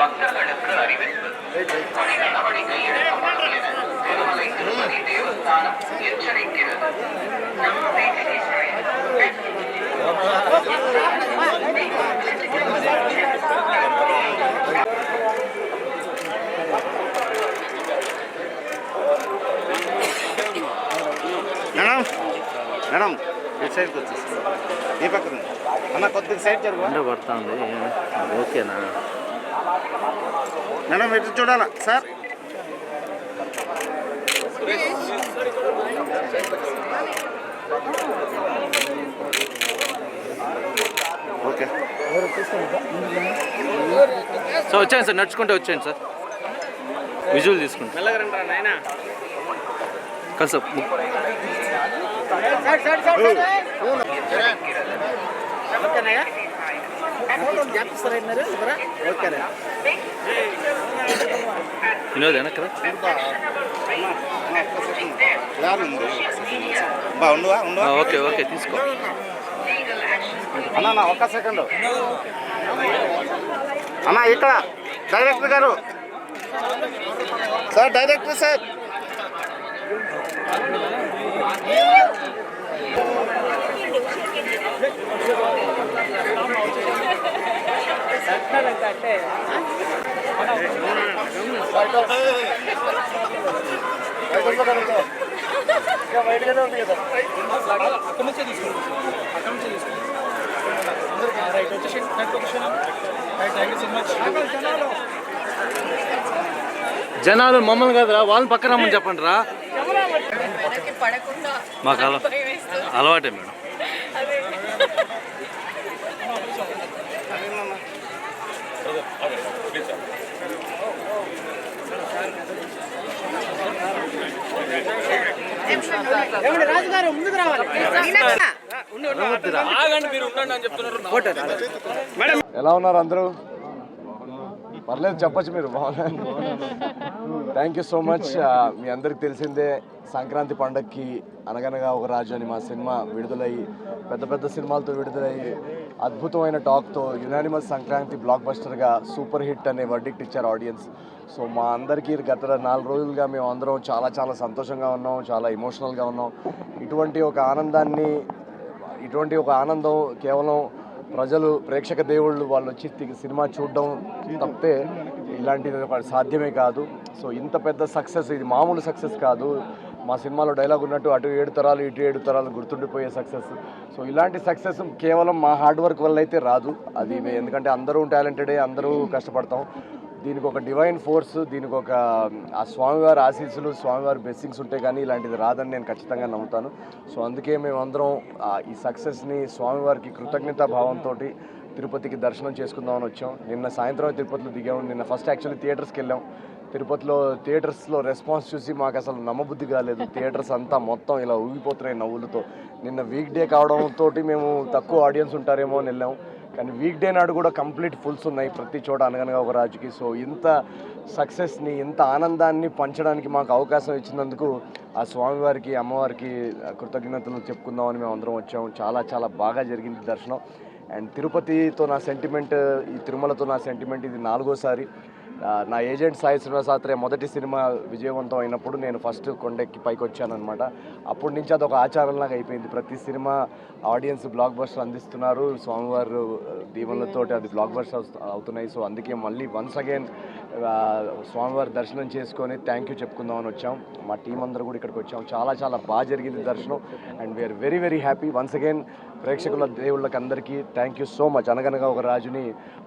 பக்தர்களுக்கு அறிவிப்பு நடவடிக்கை எடுக்கப்படும் என திருமலை திருப்பதி தேவஸ்தானம் எச்சரிக்கிறது. நம்ம வீட்டுக்கு మేడం ఇటు సైడ్కి వచ్చేసి ఈ పక్కన అన్న కొద్దిగా సైడ్ జరుగు పడుతుంది. ఓకేనా మేడం ఇటు చూడాలా సార్? ఓకే సార్ వచ్చాను సార్, నడుచుకుంటే వచ్చాను సార్, విజువల్ తీసుకుంటా కలిసి వినోద్ వెనక్రా ఓకే ఓకే తీసుకో అన్న ఒక్క సెకండ్ అన్న ఇక్కడ డైరెక్టర్ గారు సార్, డైరెక్టర్ సార్. జనాలు మమ్మల్ని కదరా, వాళ్ళని పక్కన రమ్మని చెప్పండి రా. మాకు అలవాటే మేడం. ఎలా ఉన్నారు అందరూ? పర్లేదు చెప్పచ్చు మీరు. బాగున్నాను. Thank you so much. మీ అందరికి తెలిసిందే సంక్రాంతి పండగకి అనగనగా ఒక రాజు అని మా సినిమా విడుదలయ్యి పెద్ద పెద్ద సినిమాలతో విడుదలయ్యి అద్భుతమైన టాక్తో యునానిమస్ సంక్రాంతి బ్లాక్ బస్టర్గా సూపర్ హిట్ అనే వర్డిక్ట్ ఇచ్చారు ఆడియన్స్. సో మా అందరికీ గత 4 రోజులుగా మేము అందరం చాలా చాలా సంతోషంగా ఉన్నాం, చాలా ఎమోషనల్గా ఉన్నాం. ఇటువంటి ఒక ఆనందం కేవలం ప్రజలు, ప్రేక్షక దేవుళ్ళు వాళ్ళు వచ్చి సినిమా చూడడం తప్పితే ఇలాంటిది సాధ్యమే కాదు. సో ఇంత పెద్ద సక్సెస్, ఇది మామూలు సక్సెస్ కాదు. మా సినిమాలో డైలాగ్ ఉన్నట్టు అటు 7 తరాలు ఇటు 7 తరాలు గుర్తుండిపోయే సక్సెస్. సో ఇలాంటి సక్సెస్ కేవలం మా హార్డ్ వర్క్ వల్ల అయితే రాదు. అది ఎందుకంటే అందరూ టాలెంటెడే, అందరూ కష్టపడతాం. దీనికి ఒక డివైన్ ఫోర్స్, దీనికి ఒక ఆ స్వామివారి ఆశీస్సులు, స్వామివారి బ్లెస్సింగ్స్ ఉంటే కానీ ఇలాంటిది రాదని నేను ఖచ్చితంగా నమ్ముతాను. సో అందుకే మేమందరం ఈ సక్సెస్ని స్వామివారికి కృతజ్ఞతా భావంతో తిరుపతికి దర్శనం చేసుకుందామని వచ్చాం. నిన్న సాయంత్రం తిరుపతిలో దిగాము. నిన్న ఫస్ట్ యాక్చువల్లీ థియేటర్స్కి వెళ్ళాం. తిరుపతిలో థియేటర్స్లో రెస్పాన్స్ చూసి మాకు అసలు నమ్మబుద్ధి కాలేదు. థియేటర్స్ అంతా మొత్తం ఇలా ఊగిపోతున్నాయి నవ్వులతో. నిన్న వీక్ డే కావడంతో మేము తక్కువ ఆడియన్స్ ఉంటారేమో అని వెళ్ళాం. కానీ వీక్ డే నాడు కూడా కంప్లీట్ ఫుల్స్ ఉన్నాయి ప్రతి చోట అనగనగా ఒక రాజుకి. సో ఇంత సక్సెస్ని, ఇంత ఆనందాన్ని పంచడానికి మాకు అవకాశం ఇచ్చినందుకు ఆ స్వామివారికి, అమ్మవారికి కృతజ్ఞతలు చెప్పుకుందామని మేము అందరం వచ్చాము. చాలా చాలా బాగా జరిగింది దర్శనం. అండ్ తిరుపతితో నా సెంటిమెంట్, ఈ తిరుమలతో నా సెంటిమెంట్ ఇది 4వసారి. నా ఏజెంట్ సాయి శ్రీనివాసాత్రేయ మొదటి సినిమా విజయవంతం అయినప్పుడు నేను ఫస్ట్ కొండెక్కి పైకి వచ్చానమాట. అప్పటి నుంచి అదొక ఆచారంలాగా అయిపోయింది. ప్రతి సినిమా ఆడియన్స్ బ్లాక్ బస్టర్ అందిస్తున్నారు. స్వామివారు దీవెనలతోటి అది బ్లాక్ బస్టర్ అవుతున్నాయి. సో అందుకే మళ్ళీ వన్స్ అగైన్ స్వామివారి దర్శనం చేసుకొని థ్యాంక్ యూ చెప్పుకుందామని వచ్చాం. మా టీం అందరూ కూడా ఇక్కడికి వచ్చాం. చాలా చాలా బాగా జరిగింది దర్శనం. And we are very very happy. Once again ప్రేక్షకుల దేవుళ్ళకి అందరికీ థ్యాంక్ యూ సో మచ్. అనగనగా ఒక రాజుని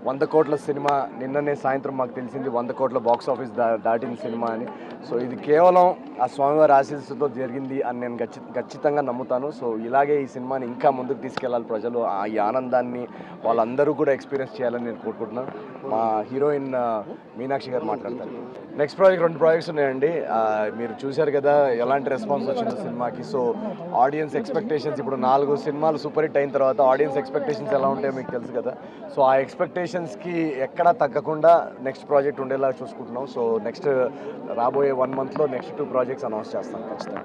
100 కోట్ల సినిమా, నిన్ననే సాయంత్రం మాకు తెలిసింది 100 కోట్ల బాక్స్ ఆఫీస్ దాటిన సినిమా అని. సో ఇది కేవలం ఆ స్వామివారి ఆశీస్సుతో జరిగింది అని నేను ఖచ్చితంగా నమ్ముతాను. సో ఇలాగే ఈ సినిమాని ఇంకా ముందుకు తీసుకెళ్ళాలి ప్రజలు. ఈ ఆనందాన్ని వాళ్ళందరూ కూడా ఎక్స్పీరియన్స్ చేయాలని నేను కోరుకుంటున్నాను. మా హీరోయిన్ మీనాక్షి గారు మాట్లాడతారు. నెక్స్ట్ ప్రాజెక్ట్ 2 ప్రాజెక్ట్స్ ఉన్నాయండి. మీరు చూశారు కదా ఎలాంటి రెస్పాన్స్ వచ్చిందో సినిమాకి. సో ఆడియన్స్ ఎక్స్పెక్టేషన్స్, ఇప్పుడు 4 సినిమాలు సూపర్ హిట్ అయిన తర్వాత ఆడియన్స్ ఎక్స్పెక్టేషన్స్ ఎలా ఉంటాయో మీకు తెలుసు కదా. సో ఆ ఎక్స్పెక్టేషన్స్కి ఎక్కడా తగ్గకుండా నెక్స్ట్ ప్రాజెక్ట్ ఉండేలా చూసుకుంటున్నాం. సో నెక్స్ట్ రాబోయే 1 మంత్లో నెక్స్ట్ 2 ప్రాజెక్ట్స్ అనౌన్స్ చేస్తాం ఖచ్చితంగా.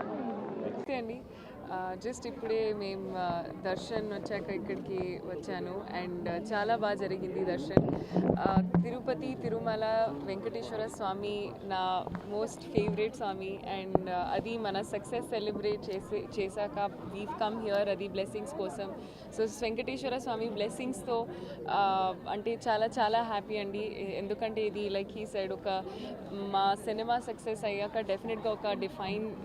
జస్ట్ ఇప్పుడే మేము దర్శన్ వచ్చాక ఇక్కడికి వచ్చాను అండ్ చాలా బాగా జరిగింది దర్శన్. తిరుపతి తిరుమల వెంకటేశ్వర స్వామి నా మోస్ట్ ఫేవరెట్ స్వామి అండ్ అది మన సక్సెస్ సెలబ్రేట్ చేశాక వీవ్ కమ్ హియర్ అది బ్లెస్సింగ్స్ కోసం. సో వెంకటేశ్వర స్వామి బ్లెస్సింగ్స్తో అంటే చాలా చాలా హ్యాపీ అండి. ఎందుకంటే ఇది లైక్ హీ సైడ్ ఒక మా సినిమా సక్సెస్ అయ్యాక డెఫినెట్గా ఒక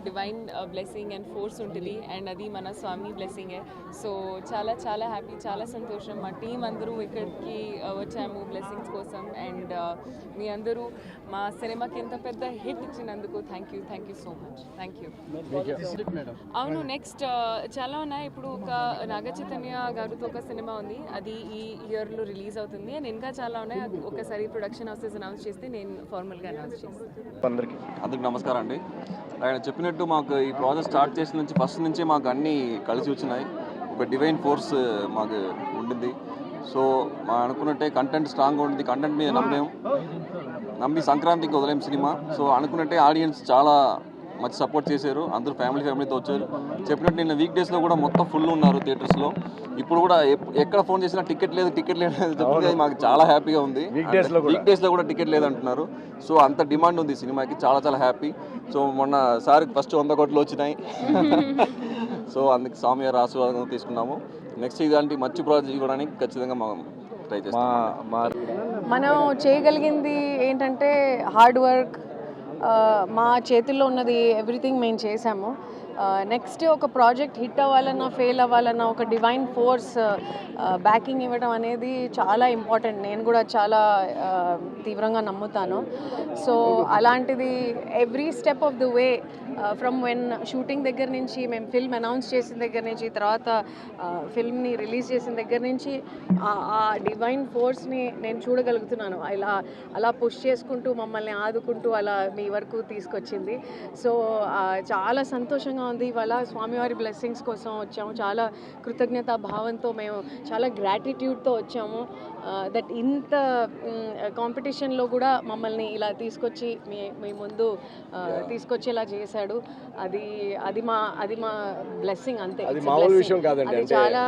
డివైన్ బ్లెస్సింగ్ అండ్ ఫోర్స్ ఉంటుంది అండ్ అది మన స్వామి బ్లెస్సింగే. సో చాలా చాలా హ్యాపీ, చాలా సంతోషం. మా టీం అందరూ ఇక్కడికి వచ్చాము బ్లెస్సింగ్స్ కోసం అండ్ మీ అందరూ మా సినిమాకి ఎంత పెద్ద హిట్ ఇచ్చినందుకు thank you so much. Thank you. అవును, నెక్స్ట్ చాలా ఉన్నాయి. ఇప్పుడు ఒక నాగ చైతన్య గారితో ఒక సినిమా ఉంది, అది ఈ ఇయర్లో రిలీజ్ అవుతుంది అండ్ ఇంకా చాలా ఉన్నాయి. ఒకసారి ప్రొడక్షన్ హౌసెస్ అనౌన్స్ చేస్తే నేను ఫార్మల్గా అనౌన్స్ చేస్తాను. అందరికి నమస్కారం అండి. ఆయన చెప్పినట్టు మాకు ఈ ప్రాజెక్ట్ స్టార్ట్ చేసిన నుంచి ఫస్ట్ నుంచి మాకు అన్నీ కలిసి వచ్చినాయి. ఒక డివైన్ ఫోర్స్ మాకు ఉండింది. సో మా అనుకున్నట్టే కంటెంట్ స్ట్రాంగ్గా ఉంటుంది. కంటెంట్ మీద నమ్మి సంక్రాంతికి వదిలేం సినిమా. సో అనుకున్నట్టే ఆడియన్స్ చాలా మంచి సపోర్ట్ చేశారు. అందరూ ఫ్యామిలీతో వచ్చారు. చెప్పినట్టు నిన్న వీక్ డేస్లో కూడా మొత్తం ఫుల్ ఉన్నారు థియేటర్స్లో. ఇప్పుడు కూడా ఎక్కడ ఫోన్ చేసినా టికెట్ లేదు చెప్తే మాకు చాలా హ్యాపీగా ఉంది. వీక్ డేస్లో కూడా టికెట్ లేదు అంటున్నారు. సో అంత డిమాండ్ ఉంది సినిమాకి. చాలా చాలా హ్యాపీ. సో మొన్న సార్కి ఫస్ట్ 100 కోట్లు వచ్చినాయి. సో అందుకు స్వామి గారి ఆశీర్వాదం తీసుకున్నాము. నెక్స్ట్ ఇలాంటి మంచి ప్రాజెక్ట్ ఇవ్వడానికి ఖచ్చితంగా మనం ట్రై చేస్తాం. మనం చేయగలిగింది ఏంటంటే హార్డ్ వర్క్, మా చేతుల్లో ఉన్నది ఎవ్రీథింగ్ మేము చేసాము. నెక్స్ట్ ఒక ప్రాజెక్ట్ హిట్ అవ్వాలన్నా ఫెయిల్ అవ్వాలన్నా ఒక డివైన్ ఫోర్స్ బ్యాకింగ్ ఇవ్వడం అనేది చాలా ఇంపార్టెంట్. నేను కూడా చాలా తీవ్రంగా నమ్ముతాను. సో అలాంటిది every step of the way from when shooting దగ్గర నుంచి, మేము ఫిల్మ్ అనౌన్స్ చేసిన దగ్గర నుంచి, తర్వాత ఫిల్మ్ని రిలీజ్ చేసిన దగ్గర నుంచి ఆ డివైన్ ఫోర్స్ని నేను చూడగలుగుతున్నాను. అలా పుష్ చేసుకుంటూ మమ్మల్ని ఆదుకుంటూ అలా మీ వరకు తీసుకొచ్చింది. సో చాలా సంతోషంగా ఉంది. ఇవాళ స్వామివారి బ్లెస్సింగ్స్ కోసం వచ్చాము. చాలా కృతజ్ఞతా భావంతో, మేము చాలా గ్రాటిట్యూడ్తో వచ్చాము. దట్ ఇంత కాంపిటీషన్లో కూడా మమ్మల్ని ఇలా తీసుకొచ్చి మీ ముందు తీసుకొచ్చేలా చేశాడు. అది మా బ్లెస్సింగ్ అంతే. అది మామూలు విషయం కాదండి. చాలా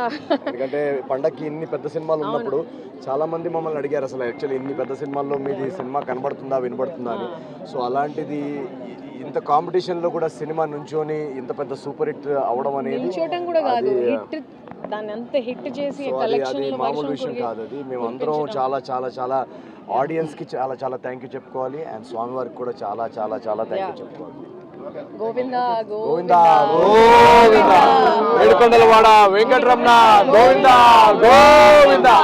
ఎందుకంటే పండక్కి ఇన్ని పెద్ద సినిమాలు ఉన్నప్పుడు చాలా మంది మమ్మల్ని అడిగారు అసలు యాక్చువల్లీ ఇన్ని పెద్ద సినిమాల్లో మీది సినిమా కనబడుతుందా వినబడుతుందా అని. సో అలాంటిది ఇంత కాంపిటీషన్లో కూడా సినిమా నుంచొని ఇంత పెద్ద సూపర్ హిట్ అవడం అనేది నిల్చోటం కూడా కాదు, హిట్ దాన్ని అంత హిట్ చేసి అది మామూలు విషయం కాదు. అది మేమందరం చాలా చాలా చాలా ఆడియన్స్కి చాలా చాలా థ్యాంక్ యూ చెప్పుకోవాలి అండ్ స్వామి వారికి కూడా చాలా చాలా చాలా థ్యాంక్ యూ చెప్పుకోవాలి. గోవిందా గోవిందా గోవిందా ఏడుకొండలవాడ వెంకటరమణ గోవిందా గోవిందా.